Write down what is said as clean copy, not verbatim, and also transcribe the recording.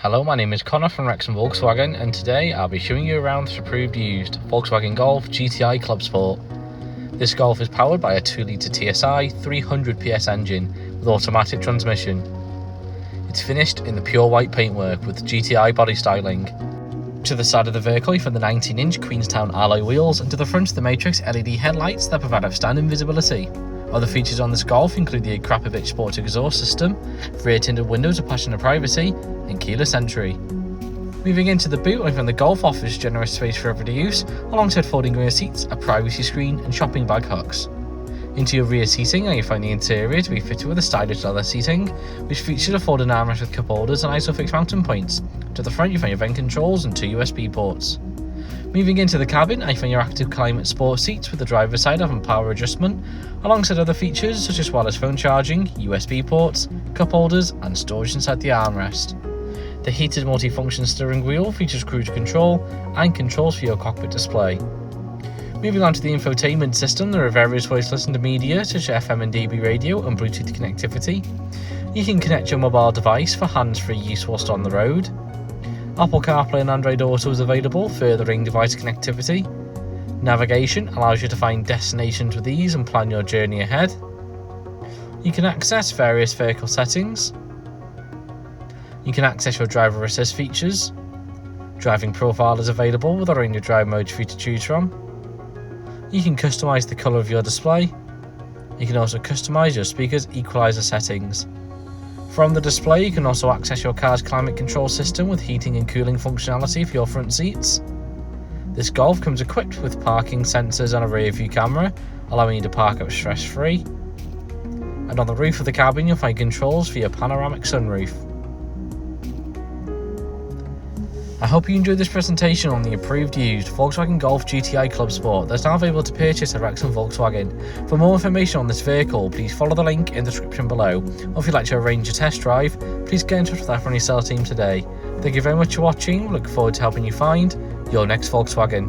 Hello, my name is Connor from Wrexham Volkswagen, and today I'll be showing you around this approved used Volkswagen Golf GTI Clubsport. This Golf is powered by a 2-litre TSI 300 PS engine with automatic transmission. It's finished in the pure white paintwork with GTI body styling. To the side of the vehicle you find the 19-inch Queenstown alloy wheels, and to the front the Matrix LED headlights that provide outstanding visibility. Other features on this Golf include the Akrapovic sport exhaust system, rear tinted windows with passenger privacy, and keyless entry. Moving into the boot, I find the Golf offers generous space for everyday use, alongside folding rear seats, a privacy screen, and shopping bag hooks. Into your rear seating, you find the interior to be fitted with a stylish leather seating, which features a folding armrest with cup holders and ISOFIX mounting points. To the front, you find your vent controls and 2 USB ports. Moving into the cabin, I find your active climate sport seats with the driver's side having power adjustment, alongside other features such as wireless phone charging, USB ports, cup holders, and storage inside the armrest. The heated multifunction steering wheel features cruise control and controls for your cockpit display. Moving on to the infotainment system, there are various ways to listen to media such as FM and DB radio and Bluetooth connectivity. You can connect your mobile device for hands-free use whilst on the road. Apple Carplay and AndroidAuto is available, furthering device connectivity. Navigation allows you to find destinations with ease and plan your journey ahead. You can access various vehicle settings. You can access your driver assist features. Driving profile is available with a range of drive modes for you to choose from. You can customise the colour of your display. You can also customise your speakers equaliser settings. From the display, you can also access your car's climate control system with heating and cooling functionality for your front seats. This Golf comes equipped with parking sensors and a rear view camera, allowing you to park up stress-free. And on the roof of the cabin, you'll find controls for your panoramic sunroof. I hope you enjoyed this presentation on the approved used Volkswagen Golf GTI Clubsport that's now available to purchase at Wrexham Volkswagen. For more information on this vehicle, please follow the link in the description below, or if you'd like to arrange a test drive, please get in touch with our friendly sales team today. Thank you very much for watching. We look forward to helping you find your next Volkswagen.